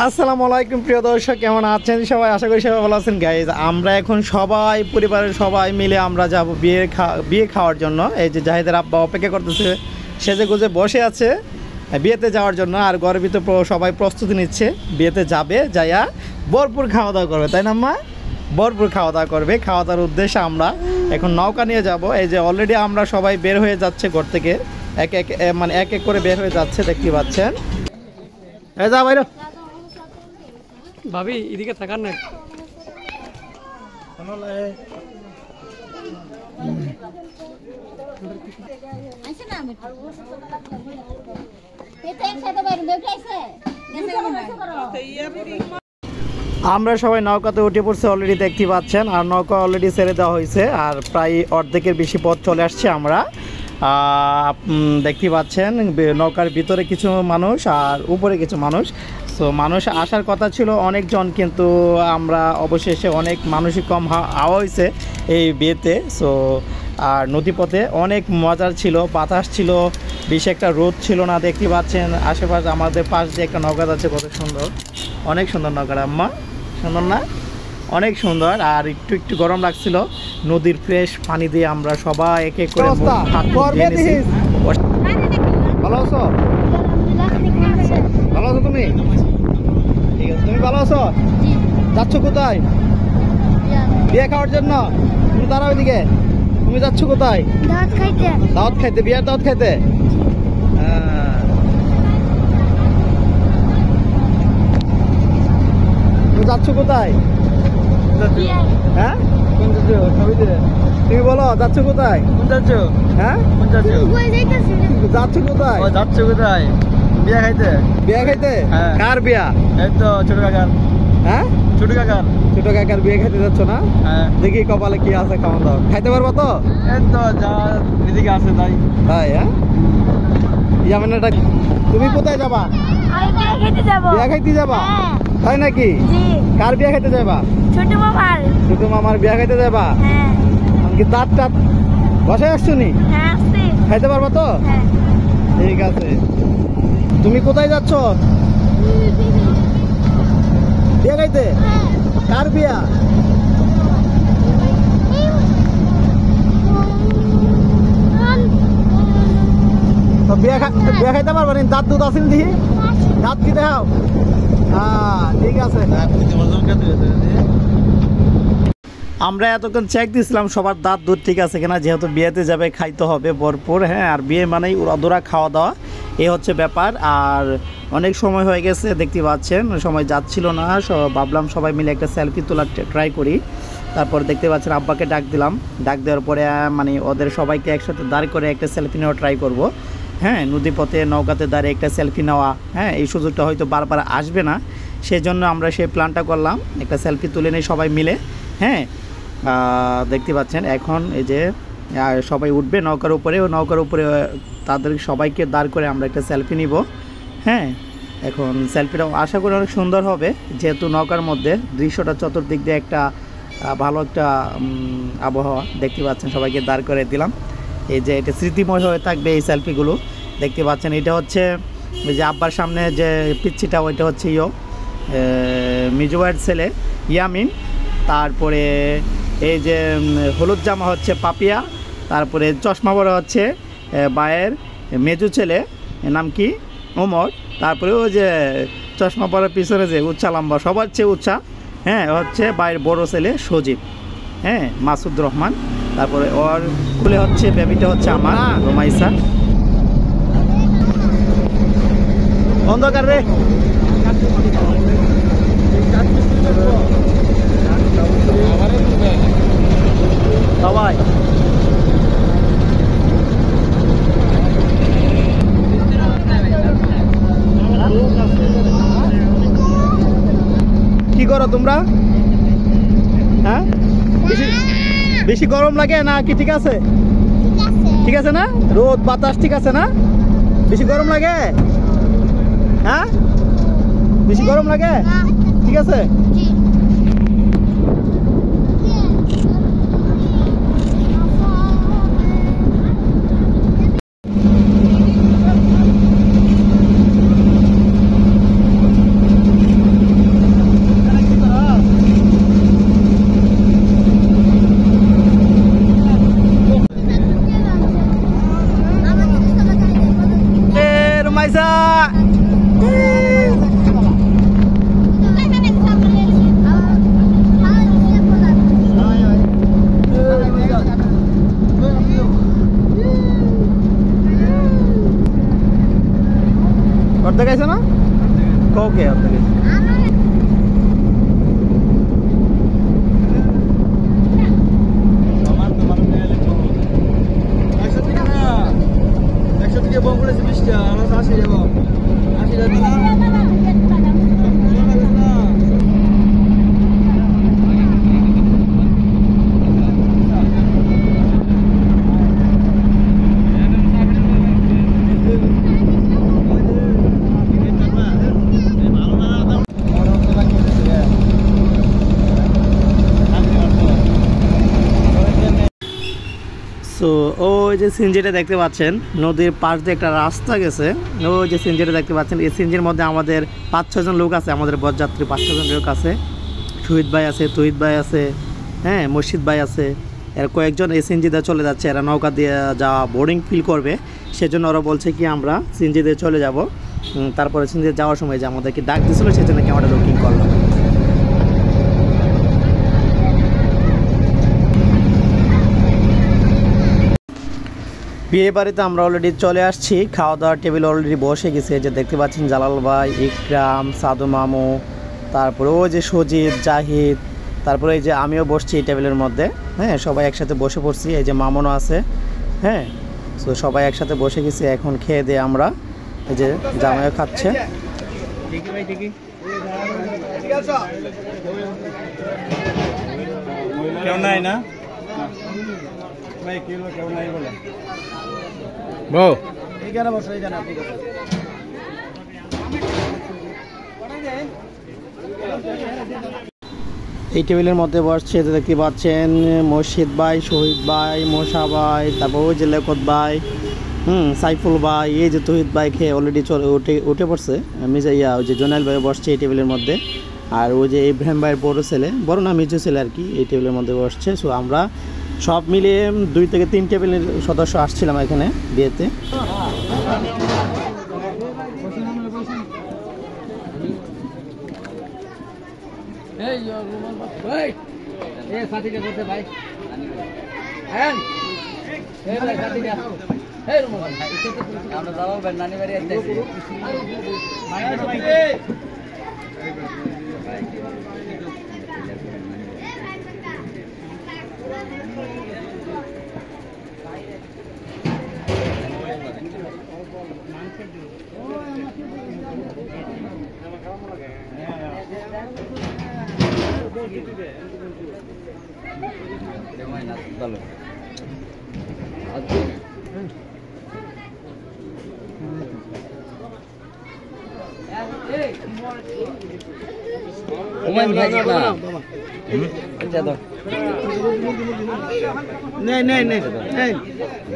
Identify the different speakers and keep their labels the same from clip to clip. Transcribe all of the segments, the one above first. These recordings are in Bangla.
Speaker 1: আসসালামু আলাইকুম প্রিয় দর্শক, কেমন আছেন সবাই? আশা করি সবাই ভালো আছেন। গাইজ, আমরা এখন সবাই পরিবারের সবাই মিলে আমরা যাব বিয়ে খাওয়ার জন্য। এই যে জাহিদের আব্বা অপেক্ষা করতেছে, সেজে গুজে বসে আছে বিয়েতে যাওয়ার জন্য। আর গর্বিত সবাই প্রস্তুতি নিচ্ছে, বিয়েতে যাবে, যাইয়া ভরপুর খাওয়া দাওয়া করবে, তাই না মা? ভরপুর খাওয়া দাওয়া করবে। খাওয়া দাওয়ার উদ্দেশ্যে আমরা এখন নৌকা নিয়ে যাব। এই যে অলরেডি আমরা সবাই বের হয়ে যাচ্ছে ঘর থেকে, এক এক করে বের হয়ে যাচ্ছে, দেখতে পাচ্ছেন। এই যা বাইরে
Speaker 2: ভাবি, এদিকে থাকার না।
Speaker 1: আমরা সবাই নৌকাতে উঠে পড়ছি, অলরেডি দেখতে পাচ্ছেন। আর নৌকা অলরেডি ছেড়ে দেওয়া হয়েছে, আর প্রায় অর্ধেকের বেশি পথ চলে আসছে। আমরা দেখতে পাচ্ছেন নৌকার ভিতরে কিছু মানুষ আর উপরে কিছু মানুষ। সো মানুষ আসার কথা ছিল অনেকজন, কিন্তু আমরা অবশেষে অনেক মানুষই কম হওয়া হয়েছে এই বিয়েতে। সো আর নদীপথে অনেক মজার ছিল, বাতাস ছিল, বেশি একটা রোদ ছিল না। দেখতে পাচ্ছেন আশেপাশে আমাদের পাশ দিয়ে একটা নৌকা যাচ্ছে, কত সুন্দর, অনেক সুন্দর নৌকাটা আম্মা, সুন্দর না? অনেক সুন্দর। আর একটু একটু গরম লাগছিল, নদীর ফ্রেশ পানি দিয়ে আমরা সবাই এক এক করে ভালো আছো? ভালো আছো তুমি? ঠিক আছে, তুমি ভালো আছো? যাচ্ছ কোথায় বিয়ে খাওয়ার জন্য? তুমি দাঁড়াও এদিকে, তুমি যাচ্ছ কোথায়? দাওয়াত খাইতে, বিয়ের দাওয়াত খাইতে। তুমি যাচ্ছ কোথায়? হ্যাঁ, তুমি বলো যাচ্ছ কোথায়? হ্যাঁ, যাচ্ছ কোথায়?
Speaker 2: যাচ্ছ কোথায়? বিয়া খাইতে।
Speaker 1: বিয়া খাইতে? কার বিয়া?
Speaker 2: এই তো ছোট কাকার।
Speaker 1: হ্যাঁ,
Speaker 2: ছোট কাকার।
Speaker 1: ছোট কাকার বিয়ে খাইতে যাচ্ছ না? দেখি কপালে কি আছে, খাওয়া দাওয়া খাইতে পারবো তো?
Speaker 2: এই তো যা এদিকে আছে তাই।
Speaker 1: তাই? হ্যাঁ, ইয়ামিনাটা তুমি কোথায় যাবা? বিয়া খাইতে যাবা? তাই নাকি? কার বিয়া খাইতে যাবা?
Speaker 3: ছোট মামার।
Speaker 1: ছোট মামার বিয়া খাইতে যাবা? কি দাঁত টাত বসে আসছো নি? খাইতে পারবো তো? ঠিক আছে। তুমি কোথায় যাচ্ছ বিয়া খাইতে? কার বিয়া? তো বিয়া খাইতে পারবো না? দাঁত দুধ আসেন দিহি, দাঁত কি দেখাও? হ্যাঁ, ঠিক আছে। আমরা এতক্ষণ চেক দিয়েছিলাম সবার দাঁত দুধ ঠিক আছে কিনা, যেহেতু বিয়েতে যাবে খাইতে হবে ভরপুর। হ্যাঁ, আর বিয়ে মানেই উড়াদুরা খাওয়া দাওয়া, এই হচ্ছে ব্যাপার। আর অনেক সময় হয়ে গেছে, দেখতে পাচ্ছেন সময় যাচ্ছিল না। ভাবলাম সবাই মিলে একটা সেলফি তোলার ট্রাই করি। তারপর দেখতে পাচ্ছেন আব্বাকে ডাক দিলাম, ডাক দেওয়ার পরে মানে ওদের সবাইকে একসাথে দাঁড় করে একটা সেলফি নেওয়া ট্রাই করব। হ্যাঁ, নদীপথে নৌকাতে দাঁড়িয়ে একটা সেলফি নেওয়া, হ্যাঁ, এই সুযোগটা হয়তো বারবার আসবে না, সেই জন্য আমরা সেই প্ল্যানটা করলাম, একটা সেলফি তুলে নিই সবাই মিলে। হ্যাঁ, দেখতে পাচ্ছেন এখন এই যে সবাই উঠবে নৌকার উপরে, ও নৌকার উপরে তাদের সবাইকে দাঁড় করে আমরা একটা সেলফি নিব। হ্যাঁ, এখন সেলফিটা আশা করি অনেক সুন্দর হবে, যেহেতু নৌকার মধ্যে দৃশ্যটা চতুর্দিক দিয়ে একটা ভালো একটা আবহাওয়া। দেখতে পাচ্ছেন সবাইকে দাঁড় করে দিলাম, এই যে এটা স্মৃতিময় হয়ে থাকবে এই সেলফিগুলো। দেখতে পাচ্ছেন এটা হচ্ছে এই যে আব্বার সামনে যে পিচ্ছিটা, ওইটা হচ্ছে মিজু ভাইয়ের ছেলে ইয়ামিন। তারপরে এই যে হলুদ জামা হচ্ছে পাপিয়া। তারপরে চশমা বড় হচ্ছে বায়ের মেজু ছেলে, নাম কি? ওমর। তারপরে ওই যে চশমা পরার পিছনে যে উচ্চা লম্বা, সবার চেয়ে উচ্চা, হ্যাঁ, হচ্ছে বায়ের বড় ছেলে সজীব, হ্যাঁ, মাসুদ রহমান। তারপরে ওর খুলে হচ্ছে বেবিটা হচ্ছে আমার রোমাইসা। অন্ধকার রে, সবাই কি করো তোমরা? হ্যাঁ, বেশি গরম লাগে না কি? ঠিক আছে, ঠিক আছে না? রোদ বাতাস ঠিক আছে না? বেশি গরম লাগে? হ্যাঁ, বেশি গরম লাগে? ঠিক আছে। ওকে আপনাকে তো ওই যে সিনজিটা দেখতে পাচ্ছেন নদীর পাশ দিয়ে একটা রাস্তা গেছে, ওই যে সিনজিটা দেখতে পাচ্ছেন, এই সিনজির মধ্যে আমাদের 5-6 জন লোক আছে, আমাদের বরযাত্রী 5-6 জন লোক আছে। শহীদ ভাই আছে, তহিদ ভাই আছে, হ্যাঁ মসজিদ ভাই আছে। এর কয়েকজন এই সিনজিতে চলে যাচ্ছে, এরা নৌকা দিয়ে যাওয়া বোর্ডিং ফিল করবে, সেজন্য ওরা বলছে কি আমরা সিনজিতে চলে যাব। তারপরে সিনজিতে যাওয়ার সময় যে আমাদেরকে ডাক দিয়েছিল, সেজন্য ক্যামেরা বুকিং করলাম। বিয়ে বাড়িতে আমরা অলরেডি চলে আসছি, খাওয়া দাওয়ার টেবিল অলরেডি বসে গেছে। যে দেখতে পাচ্ছেন জালাল ভাই, ইকরাম, সাদু মামু, তারপরে ওই যে সজিব, জাহিদ, তারপরে এই যে আমিও বসছি এই টেবিলের মধ্যে। হ্যাঁ সবাই একসাথে বসে পড়ছি, এই যে মামুনও আছে। হ্যাঁ তো সবাই একসাথে বসে গেছি, এখন খেয়ে দিয়ে আমরা এই যে জামাইও খাচ্ছে।
Speaker 2: কেউ নাই না ভাই, কেউ নাই বলে বউ এইখানে বসো, এইখানে আপনি
Speaker 1: এই টেবিলের মধ্যে বসছে, দেখতে পাচ্ছেন মসজিদ ভাই, শহীদ ভাই, মোশা ভাই, তারপর ওই যে লেখত ভাই, সাইফুল ভাই, এই যে তহিদ ভাই খেয়ে অলরেডি উঠে পড়ছে। মিজাইয়া ওই যে জোনাল ভাই বসছে এই টেবিলের মধ্যে, আর ওই যে ইব্রাহিম ভাইয়ের বড় ছেলে, বড় না মিজু ছেলে আর কি, এই টেবিলের মধ্যে বসছে। সো আমরা সব মিলিয়ে 2 থেকে 3 টেবিলের সদস্য আসছিলাম এখানে বিয়েতে।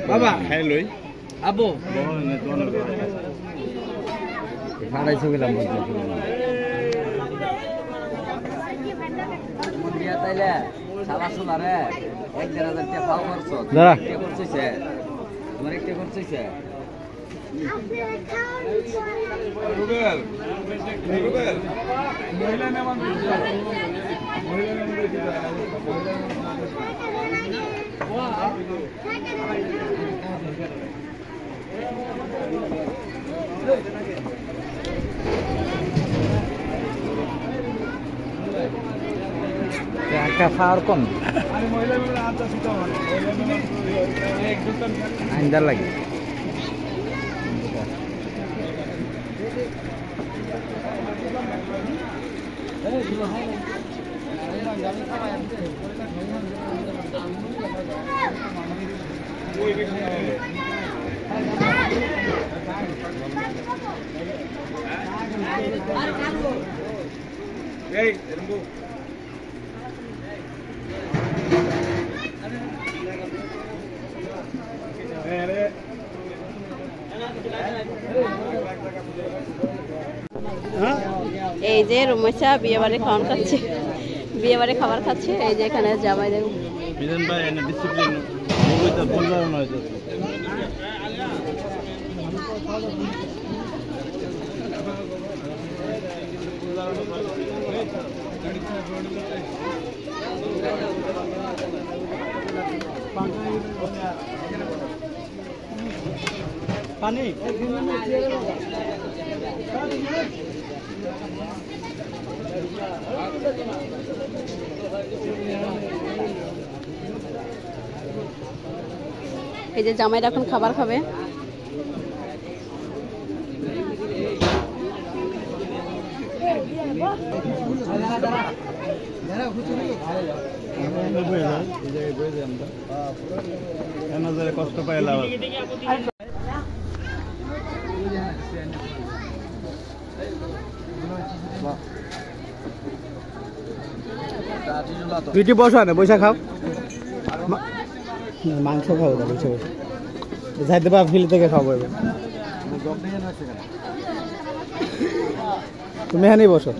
Speaker 2: বাবা খাই লই আবো ভাড়াইছো গেলাম তাইলে সারা সোনারে 1,000 টাকা পাও করছো, করছিস তোমার একটা করছিস রুবেল রুবেল মহিলা নাম একটা ফার কম আইন্দার লাগে এই
Speaker 3: এই যে রুমেশা বিয়ে বাড়ি খাওয়ান খাচ্ছে, বিয়ে বাড়ি খাবার খাচ্ছে। এই যে এখানে জামাই দেব
Speaker 2: বিধান ভাই এনে ডিসিপ্লিন বলতে বলবার নয় তো পানি
Speaker 3: এই যে জামাইরা এখন খাবার খাবে।
Speaker 2: কষ্ট পাইলাম তুই কি বসা না বৈশা খাও
Speaker 1: মাংস খাবো না বসে বসে যাইতে পার ফিল থেকে খাবো এবার তুমি এখানে বসো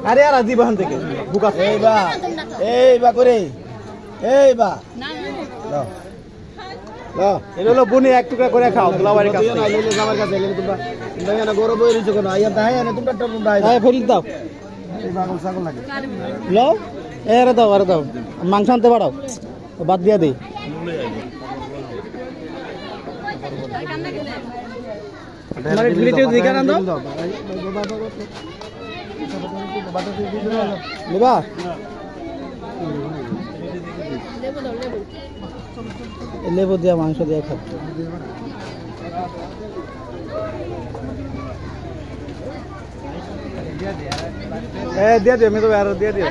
Speaker 1: আরে আর আজি বাহান থেকে বুকা এইবা করে এইবা এটা হলো বুনি এক টুকরা করে খাও দুলাবাড়ির কাছে আমার কাছে তোমরা তোমরা গরম হয়ে রয়েছে কেন আইয়া দাই না তোমরা তোমরা ফেল দাও এই পাগল ছাগল লাগে লো এরে দাও আরে দাও মাংস আনতে বাড়াও বাদ দিয়া দেই তোমার ভিডিও দিকা না দাও নিবা লেবু দিয়া মাংস দিয়ে খাবো দিয়ে দিও আমি তো আর দিয়ে দিও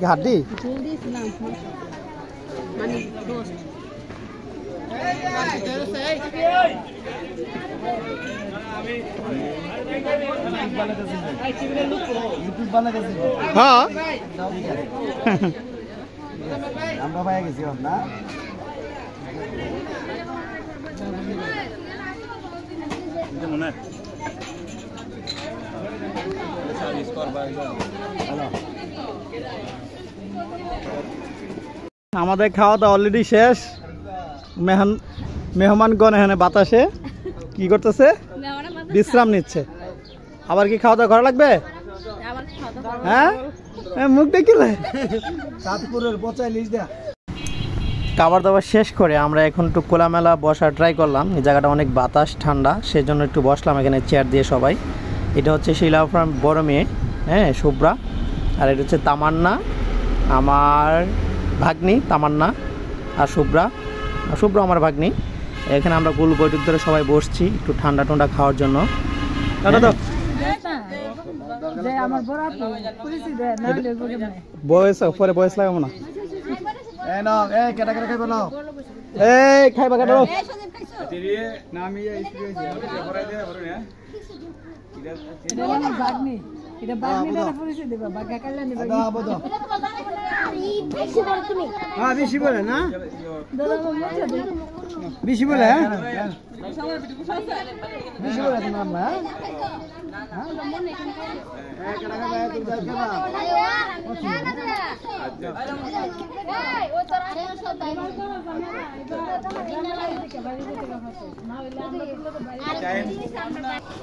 Speaker 1: হাড্ডি হ্যাঁ আমরা পাই গেছি না আমাদের খাওয়া দাওয়া অলরেডি শেষ মেহমানগণ এখানে বাতাসে কি করতেছে বিশ্রাম নিচ্ছে আবার কি খাওয়া দাওয়া করা লাগবে হ্যাঁ মুখ দেখিলে খাবার দাবার শেষ করে আমরা এখন একটু খোলামেলা বসা ট্রাই করলাম এই জায়গাটা অনেক বাতাস ঠান্ডা সেই জন্য একটু বসলাম এখানে চেয়ার দিয়ে সবাই এটা হচ্ছে শিলা ফার্ম বড় মেয়ে হ্যাঁ শুভ্রা আর এটা হচ্ছে তামান্না আমার ভাগ্নি তামান্না আর শুভ্রা আমার ভাগ্নি এখানে আমরা গোল বৈঠক ধরে সবাই বসছি একটু ঠান্ডা ঠান্ডা খাওয়ার জন্য বয়স পরে বয়স লাগাবো না খাইবা কাটো বেশি বলে না বেশি বলে বেশি বলে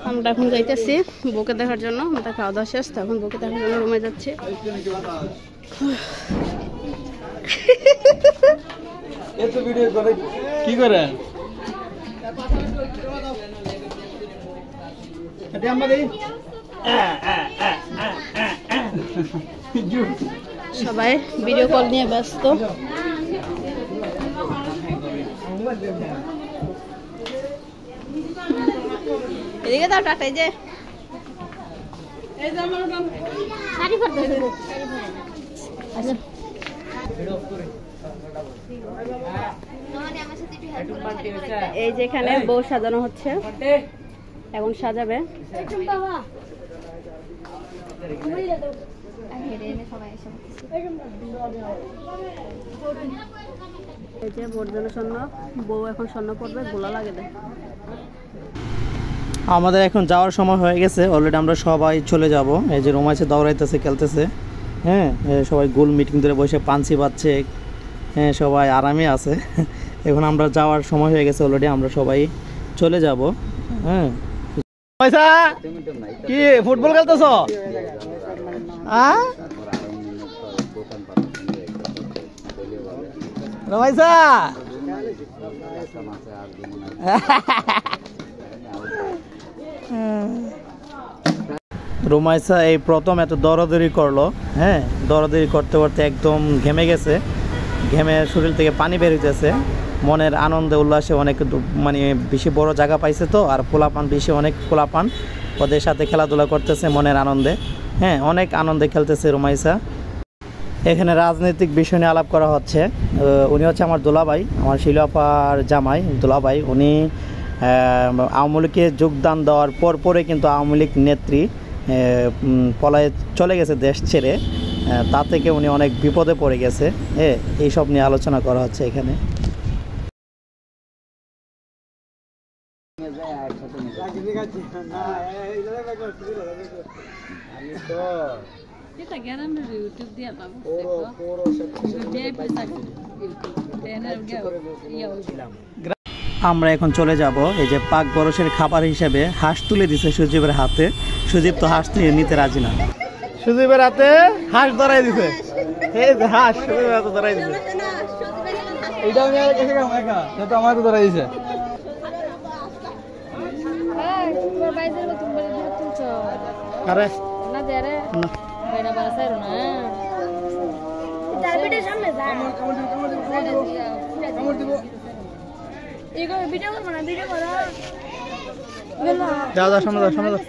Speaker 3: আমরা এখন যাইতেছি বউকে দেখার জন্য আমাদের খাওয়া দাওয়া শেষ তো এখন বউকে দেখার জন্য রুমে যাচ্ছে
Speaker 1: কি করে
Speaker 3: সবাই ভিডিও কল নিয়ে ব্যস্ত এদিকে দাও টাটা, এই যে এই যেখানে বউ সাজানো হচ্ছে, এখন সাজাবে। এই যে বোর জন্য স্বর্ণ, বউ এখন স্বর্ণ পড়বে, গোলা লাগে দেয়।
Speaker 1: আমাদের এখন যাওয়ার সময় হয়ে গেছে অলরেডি, আমরা সবাই চলে যাব। এই যে রোমাইছে দৌড়াইতেছে, খেলতেছে, হ্যাঁ সবাই গোল মিটিং ধরে বসে পাঞ্চি বাজছে, হ্যাঁ সবাই আরামে আছে। এখন আমরা যাওয়ার সময় হয়ে গেছে অলরেডি, আমরা সবাই চলে যাব। হ্যাঁ কি ফুটবল খেলতেছ? রমাইসা রোমাইসা এই প্রথম এত দৌড়াদৌড়ি করলো, হ্যাঁ দৌড়াদৌড়ি করতে করতে একদম ঘেমে গেছে, ঘেমে শরীর থেকে পানি বের হইতেছে। মনের আনন্দে উল্লাসে অনেক মানে বেশি বড় জায়গা পাইছে তো, আর পোলাপান বেশি অনেক পোলাপান ওদের সাথে খেলাধুলা করতেছে মনের আনন্দে, হ্যাঁ অনেক আনন্দে খেলতেছে রোমাইসা। এখানে রাজনৈতিক বিষয় নিয়ে আলাপ করা হচ্ছে। উনি হচ্ছে আমার দুলাভাই, আমার শিলাপার জামাই দুলাভাই। উনি আওয়ামী লীগে যোগদান দেওয়ার পরে কিন্তু আওয়ামী লীগ নেত্রী পলায়ে চলে গেছে দেশ ছেড়ে, তা থেকে উনি অনেক বিপদে পড়ে গেছে। এইসব নিয়ে আলোচনা করা হচ্ছে এখানে। আমরা এখন চলে যাব। এই যে পাক বরসের খাবার হিসেবে হাঁস তুলে দিছে সুজীবের হাতে। সুজীব তো হাঁস তুলে নিতে রাজি না, সুজীবের হাতে হাঁস ধরাই দিছে। এই যে হাঁস সুজীবের হাতে ধরাই দিছে,
Speaker 2: এটা আমি আর কাছে কাম একা, এটা আমার তো ধরাই দিছে।
Speaker 1: আরে
Speaker 3: না দে রে
Speaker 1: না
Speaker 3: বেড়া বাসায় না ডায়াবেটিস সামনে যা
Speaker 2: কামড় দিব।
Speaker 3: এগো ভিডিও করব না, ভিডিও করো
Speaker 1: যাও যাও সামনে যাও, সামনে যাও।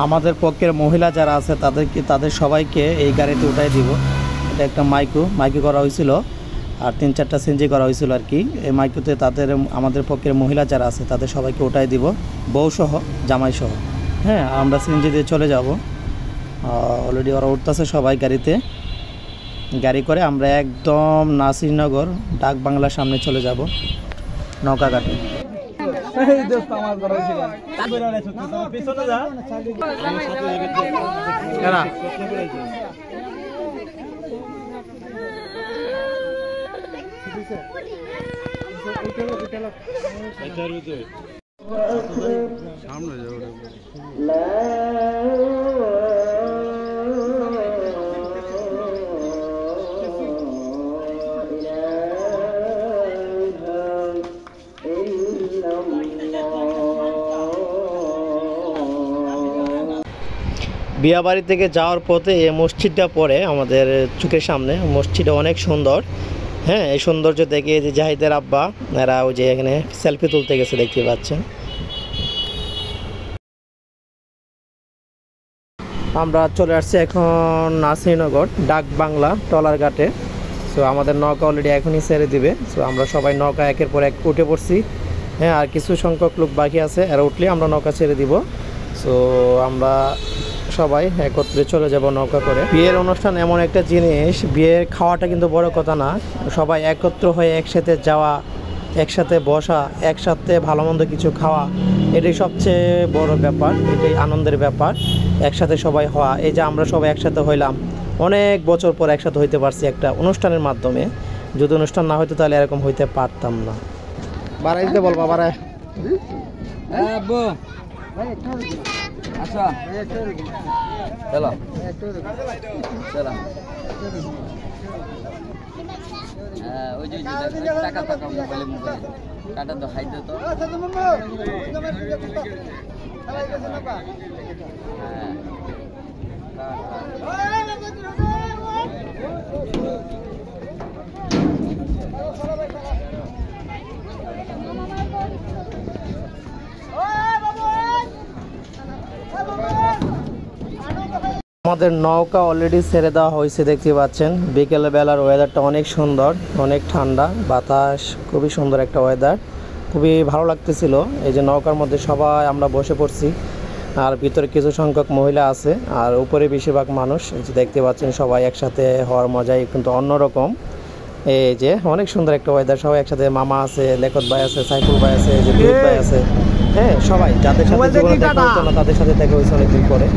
Speaker 1: আমাদের পক্ষের মহিলা যারা আছে তাদের সবাইকে এই গাড়িতে উঠাই দিব। এটা একটা মাইকো করা হয়েছিল, আর 3-4টা সিএনজি করা হয়েছিল আর কি। এই মাইকোতে আমাদের পক্ষের মহিলা যারা আছে তাদের সবাইকে উঠাই দিব, বউ সহ জামাই সহ। হ্যাঁ আমরা সিএনজি দিয়ে চলে যাব। অলরেডি ওরা উঠতেছে সবাই গাড়িতে। গাড়ি করে আমরা একদম নাসিরনগর ডাক বাংলার সামনে চলে যাব, নৌকাঘাটে।
Speaker 2: এই দোস্ত আমার ধরাইছিল। তারপরে আরে সত্যি তোর পিছনে যা।
Speaker 1: কেনা
Speaker 2: সামনে যাও।
Speaker 1: বিয়াবাড়ি থেকে যাওয়ার পথে এই মসজিদটা পড়ে আমাদের চোখের সামনে। মসজিদটা অনেক সুন্দর, হ্যাঁ এই সৌন্দর্য দেখে যে জাহিদের আব্বা এরা ওই যে এখানে সেলফি তুলতে গেছে, দেখতে পাচ্ছেন। আমরা চলে আসছি এখন নাসিরনগর ডাক বাংলা ট্রলার ঘাটে। সো আমাদের নৌকা অলরেডি এখনই ছেড়ে দিবে। সো আমরা সবাই নৌকা একের পর এক উঠে পড়ছি, হ্যাঁ আর কিছু সংখ্যক লোক বাকি আছে, এরা উঠলে আমরা নৌকা ছেড়ে দিব। সো আমরা সবাই একত্রে চলে যাব নৌকা করে। বিয়ের অনুষ্ঠান এমন একটা জিনিস, বিয়ের খাওয়াটা কিন্তু বড় কথা না, সবাই একত্র হয়ে একসাথে যাওয়া, একসাথে বসা, একসাথে ভালো মন্দ কিছু খাওয়া, এটাই সবচেয়ে বড় ব্যাপার, এটাই আনন্দের ব্যাপার, একসাথে সবাই হওয়া। এই যে আমরা সবাই একসাথে হইলাম, অনেক বছর পর একসাথে হইতে পারছি একটা অনুষ্ঠানের মাধ্যমে। যদি অনুষ্ঠান না হইতো তাহলে এরকম হইতে পারতাম না। বাড়াই দিতে বলবা, বাড়ায়।
Speaker 2: আচ্ছা চলো চলো। ওই যে টাকা টাকা মোবাইলে টাটা তো খাইতে তো।
Speaker 1: আমাদের নৌকা অলরেডি ছেড়ে দেওয়া হয়েছে, দেখতে পাচ্ছেন। বিকেল বেলার ওয়েদারটা অনেক সুন্দর, অনেক ঠান্ডা, বাতাস, খুবই সুন্দর একটা ওয়েদার, খুবই ভালো লাগতেছিল। এই যে নৌকার মধ্যে সবাই আমরা বসে পড়ছি, আর ভিতরে কিছু সংখ্যক মহিলা আছে, আর উপরে বেশিরভাগ মানুষ। এই যে দেখতে পাচ্ছেন, সবাই একসাথে হওয়ার মজাই কিন্তু অন্যরকম। এই যে অনেক সুন্দর একটা ওয়েদার, সবাই একসাথে। মামা আছে, লেখত ভাই আছে, সাইফুল ভাই আছে, যে বিরুৎ ভাই আছে, হ্যাঁ, সবাই যাদের সাথে জীবনে দেখা হতো না তাদের সাথে দেখা হয়েছে অনেকদিন পরে।